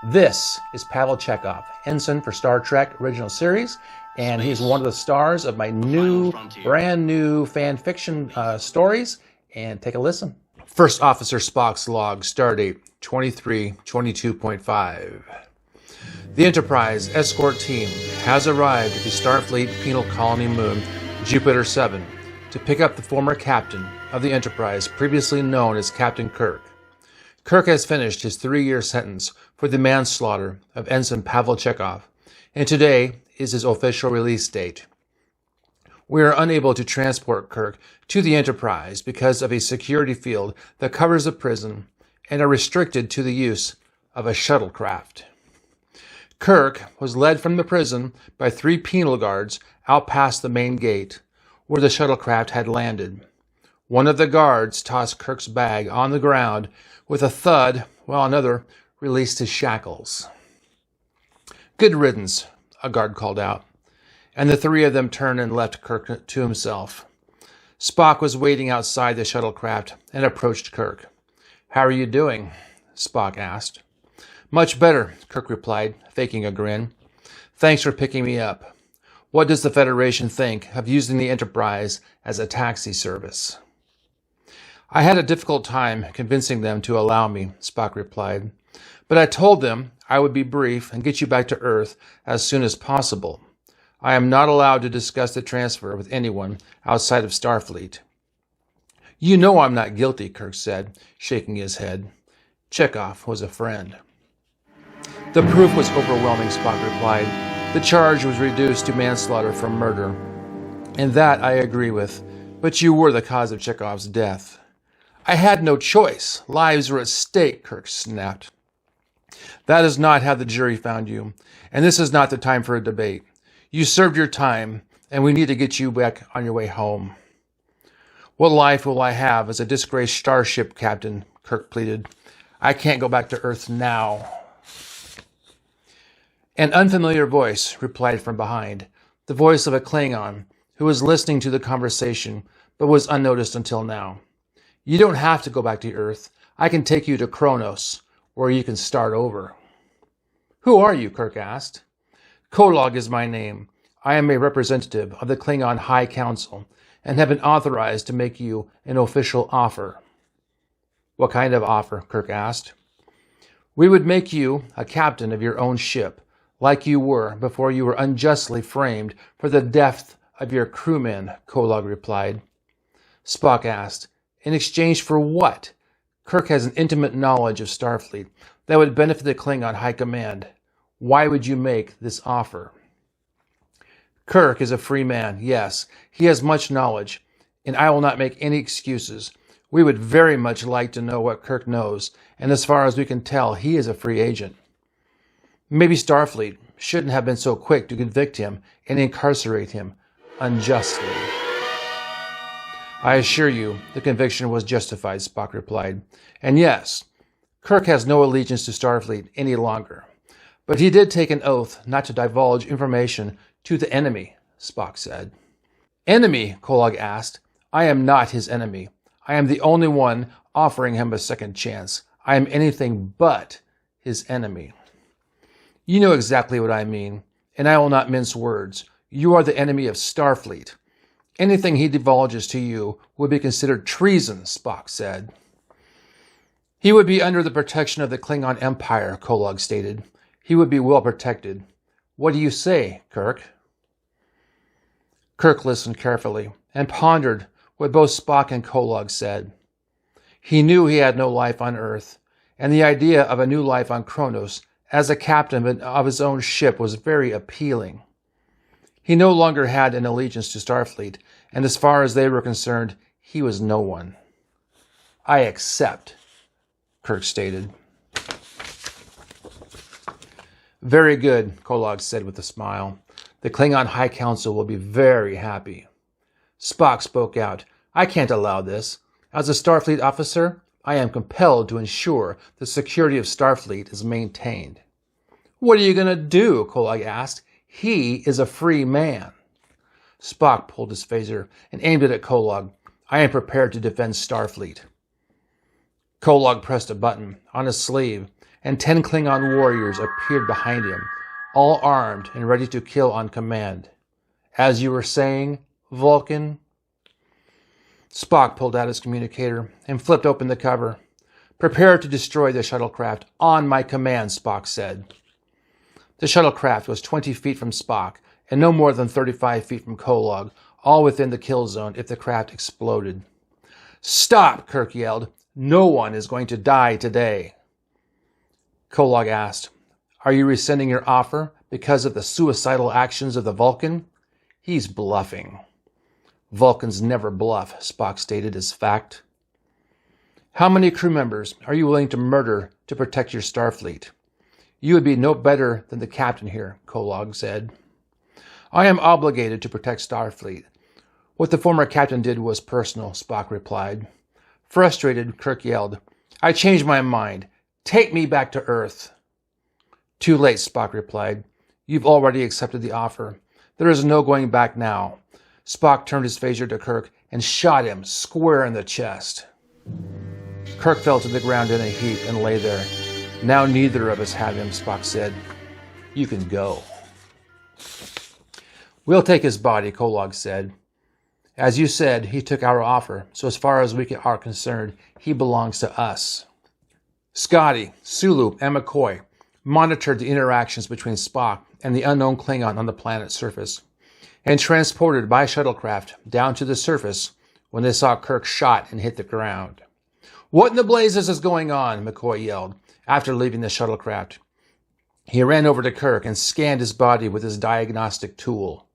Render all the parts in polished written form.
This is Pavel Chekov, ensign for Star Trek Original Series, and he's one of the stars of my brand new fan fiction stories. And take a listen. First Officer Spock's log, stardate 2322.5. The Enterprise escort team has arrived at the Starfleet penal colony moon, Jupiter 7, to pick up the former captain of the Enterprise, previously known as Captain Kirk. Kirk has finished his 3-year sentence for the manslaughter of Ensign Pavel Chekov, and today is his official release date. We are unable to transport Kirk to the Enterprise because of a security field that covers the prison and are restricted to the use of a shuttlecraft. Kirk was led from the prison by 3 penal guards out past the main gate, where the shuttlecraft had landed. One of the guards tossed Kirk's bag on the ground with a thud, while another released his shackles. "Good riddance," a guard called out, and the 3 of them turned and left Kirk to himself. Spock was waiting outside the shuttlecraft and approached Kirk. "How are you doing?" Spock asked. "Much better," Kirk replied, faking a grin. "Thanks for picking me up. What does the Federation think of using the Enterprise as a taxi service?" "I had a difficult time convincing them to allow me," Spock replied. "But I told them I would be brief and get you back to Earth as soon as possible. I am not allowed to discuss the transfer with anyone outside of Starfleet." "You know I'm not guilty," Kirk said, shaking his head. "Chekov was a friend." "The proof was overwhelming," Spock replied. "The charge was reduced to manslaughter for murder. And that I agree with, but you were the cause of Chekov's death." "I had no choice. Lives were at stake," Kirk snapped. "That is not how the jury found you, and this is not the time for a debate. You served your time, and we need to get you back on your way home." "What life will I have as a disgraced starship captain?" Kirk pleaded. "I can't go back to Earth now." An unfamiliar voice replied from behind, the voice of a Klingon who was listening to the conversation but was unnoticed until now. "You don't have to go back to Earth. I can take you to Kronos, where you can start over." "Who are you?" Kirk asked. "Kolog is my name. I am a representative of the Klingon High Council and have been authorized to make you an official offer." "What kind of offer?" Kirk asked. "We would make you a captain of your own ship, like you were before you were unjustly framed for the death of your crewmen," Kolog replied. Spock asked, "In exchange for what?" Kirk has an intimate knowledge of Starfleet that would benefit the Klingon High Command. Why would you make this offer? "Kirk is a free man, yes. He has much knowledge, and I will not make any excuses. We would very much like to know what Kirk knows, and as far as we can tell, he is a free agent. Maybe Starfleet shouldn't have been so quick to convict him and incarcerate him unjustly." "I assure you the conviction was justified," Spock replied. "And yes, Kirk has no allegiance to Starfleet any longer. But he did take an oath not to divulge information to the enemy," Spock said. "Enemy?" Kolog asked. "I am not his enemy. I am the only one offering him a second chance. I am anything but his enemy." "You know exactly what I mean, and I will not mince words. You are the enemy of Starfleet. Anything he divulges to you would be considered treason," Spock said. "He would be under the protection of the Klingon Empire," Kolog stated. "He would be well protected. What do you say, Kirk?" Kirk listened carefully and pondered what both Spock and Kolog said. He knew he had no life on Earth, and the idea of a new life on Kronos as a captain of his own ship was very appealing. He no longer had an allegiance to Starfleet, and as far as they were concerned, he was no one. "I accept," Kirk stated. "Very good," Kolog said with a smile. "The Klingon High Council will be very happy." Spock spoke out. "I can't allow this. As a Starfleet officer, I am compelled to ensure the security of Starfleet is maintained." "What are you going to do?" Kolog asked. "He is a free man." Spock pulled his phaser and aimed it at Kolog. "I am prepared to defend Starfleet." Kolog pressed a button on his sleeve, and 10 Klingon warriors appeared behind him, all armed and ready to kill on command. As you were saying, Vulcan? Spock pulled out his communicator and flipped open the cover. Prepare to destroy the shuttlecraft on my command, Spock said. The shuttlecraft was 20 feet from Spock and no more than 35 feet from Kolob, all within the kill zone if the craft exploded. Stop, Kirk yelled. No one is going to die today. Kolob asked, Are you rescinding your offer because of the suicidal actions of the Vulcan? He's bluffing. Vulcans never bluff, Spock stated as fact. How many crew members are you willing to murder to protect your Starfleet? You would be no better than the captain here, Kolob said. I am obligated to protect Starfleet. What the former captain did was personal, Spock replied. Frustrated, Kirk yelled, I changed my mind. Take me back to Earth. Too late, Spock replied. You've already accepted the offer. There is no going back now. Spock turned his phaser to Kirk and shot him square in the chest. Kirk fell to the ground in a heap and lay there. Now neither of us have him, Spock said. You can go. We'll take his body, Kolob said. As you said, he took our offer, so as far as we are concerned, he belongs to us. Scotty, Sulu, and McCoy monitored the interactions between Spock and the unknown Klingon on the planet's surface, and transported by shuttlecraft down to the surface when they saw Kirk shot and hit the ground. What in the blazes is going on? McCoy yelled after leaving the shuttlecraft. He ran over to Kirk and scanned his body with his diagnostic tool.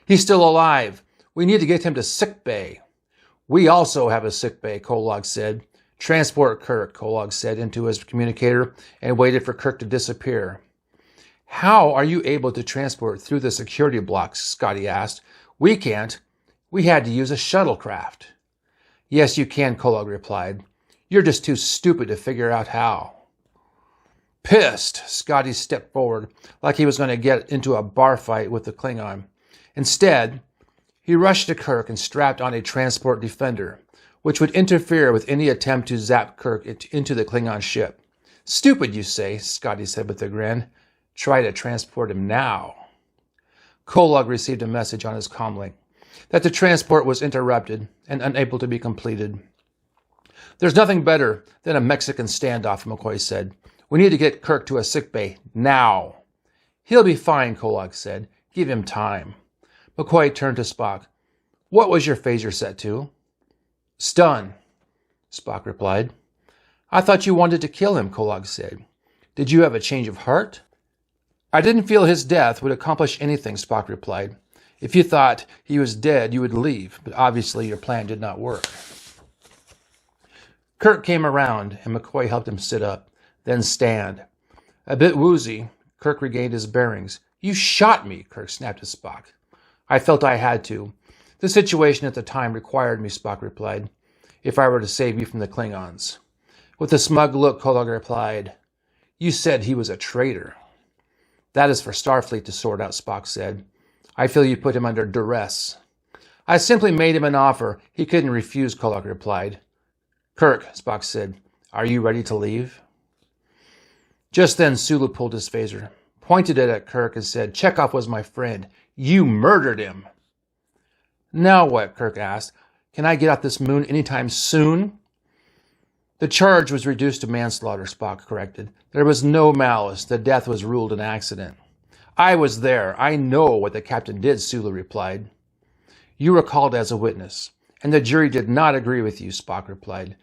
He's still alive. We need to get him to sickbay. We also have a sickbay, Kolob said. Transport Kirk, Kolob said into his communicator and waited for Kirk to disappear. How are you able to transport through the security blocks? Scotty asked. We can't. We had to use a shuttlecraft. Yes, you can, Kolob replied. You're just too stupid to figure out how. Pissed, Scotty stepped forward like he was going to get into a bar fight with the Klingon. Instead, he rushed to Kirk and strapped on a transport defender, which would interfere with any attempt to zap Kirk into the Klingon ship. Stupid, you say, Scotty said with a grin. Try to transport him now. Kolob received a message on his comlink that the transport was interrupted and unable to be completed. There's nothing better than a Mexican standoff, McCoy said. We need to get Kirk to a sickbay now. He'll be fine, Kolob said. Give him time. McCoy turned to Spock. What was your phaser set to? Stun, Spock replied. I thought you wanted to kill him, Kolob said. Did you have a change of heart? I didn't feel his death would accomplish anything, Spock replied. If you thought he was dead, you would leave, but obviously your plan did not work. Kirk came around, and McCoy helped him sit up, then stand. A bit woozy, Kirk regained his bearings. You shot me, Kirk snapped at Spock. I felt I had to. The situation at the time required me, Spock replied, if I were to save you from the Klingons. With a smug look, Kolob replied, You said he was a traitor. That is for Starfleet to sort out, Spock said. I feel you put him under duress. I simply made him an offer he couldn't refuse, Kolob replied. Kirk, Spock said, are you ready to leave? Just then, Sulu pulled his phaser, pointed it at Kirk, and said, Chekov was my friend. You murdered him. Now what? Kirk asked. Can I get off this moon anytime soon? The charge was reduced to manslaughter, Spock corrected. There was no malice. The death was ruled an accident. I was there. I know what the captain did, Sulu replied. You were called as a witness, and the jury did not agree with you, Spock replied.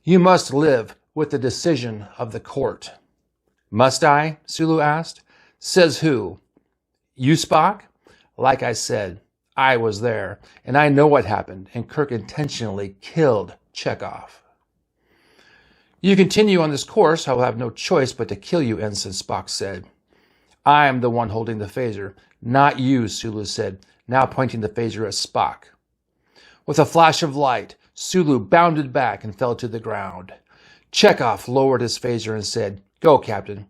You must live with the decision of the court. Must I? Sulu asked. Says who? You, Spock? Like I said, I was there, and I know what happened, and Kirk intentionally killed Chekov. You continue on this course, I will have no choice but to kill you, Ensign, Spock said. I am the one holding the phaser, not you, Sulu said, now pointing the phaser at Spock. With a flash of light, Sulu bounded back and fell to the ground. Chekov lowered his phaser and said, Go, Captain.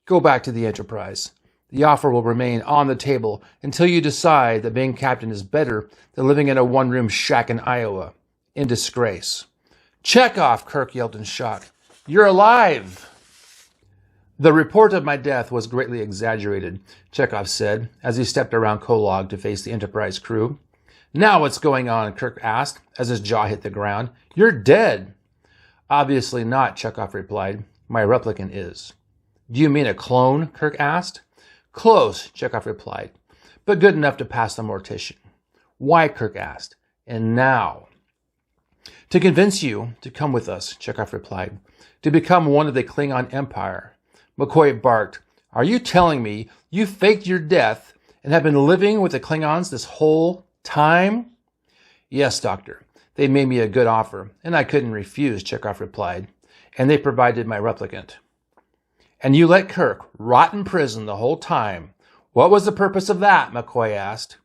Go back to the Enterprise. The offer will remain on the table until you decide that being captain is better than living in a one-room shack in Iowa, in disgrace. Chekov, Kirk yelled in shock. You're alive! The report of my death was greatly exaggerated, Chekov said, as he stepped around Kolog to face the Enterprise crew. Now what's going on? Kirk asked, as his jaw hit the ground. You're dead. Obviously not, Chekov replied. My replicant is. Do you mean a clone? Kirk asked. Close, Chekov replied, but good enough to pass the mortician. Why? Kirk asked. And now? To convince you to come with us, Chekov replied, to become one of the Klingon Empire. McCoy barked. Are you telling me you faked your death and have been living with the Klingons this whole time? Yes, Doctor. They made me a good offer, and I couldn't refuse, Chekov replied, and they provided my replicant. And you let Kirk rot in prison the whole time. What was the purpose of that? McCoy asked.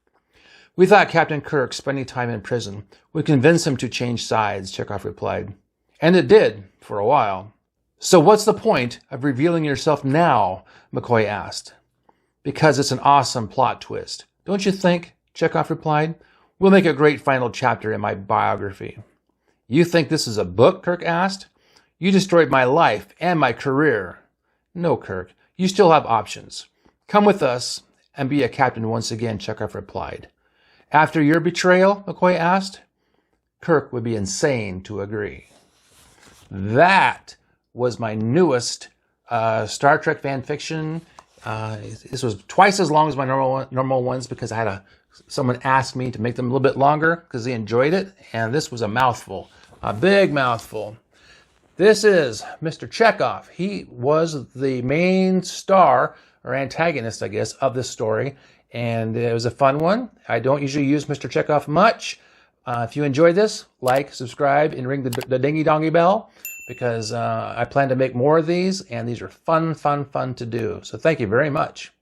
We thought Captain Kirk spending time in prison would convince him to change sides, Chekov replied. And it did, for a while. So what's the point of revealing yourself now? McCoy asked. Because it's an awesome plot twist. Don't you think? Chekov replied. We'll make a great final chapter in my biography. You think this is a book? Kirk asked. You destroyed my life and my career. No, Kirk. You still have options. Come with us and be a captain once again, Chekov replied. After your betrayal? McCoy asked. Kirk would be insane to agree. That was my newest Star Trek fan fiction. This was twice as long as my normal ones because I had someone asked me to make them a little bit longer because they enjoyed it, and this was a mouthful, a big mouthful. This is Mr. Chekov. He was the main star, or antagonist, I guess, of this story, and it was a fun one. I don't usually use Mr. Chekov much. If you enjoyed this, like, subscribe, and ring the dingy-dongy bell, because I plan to make more of these, and these are fun to do. So thank you very much.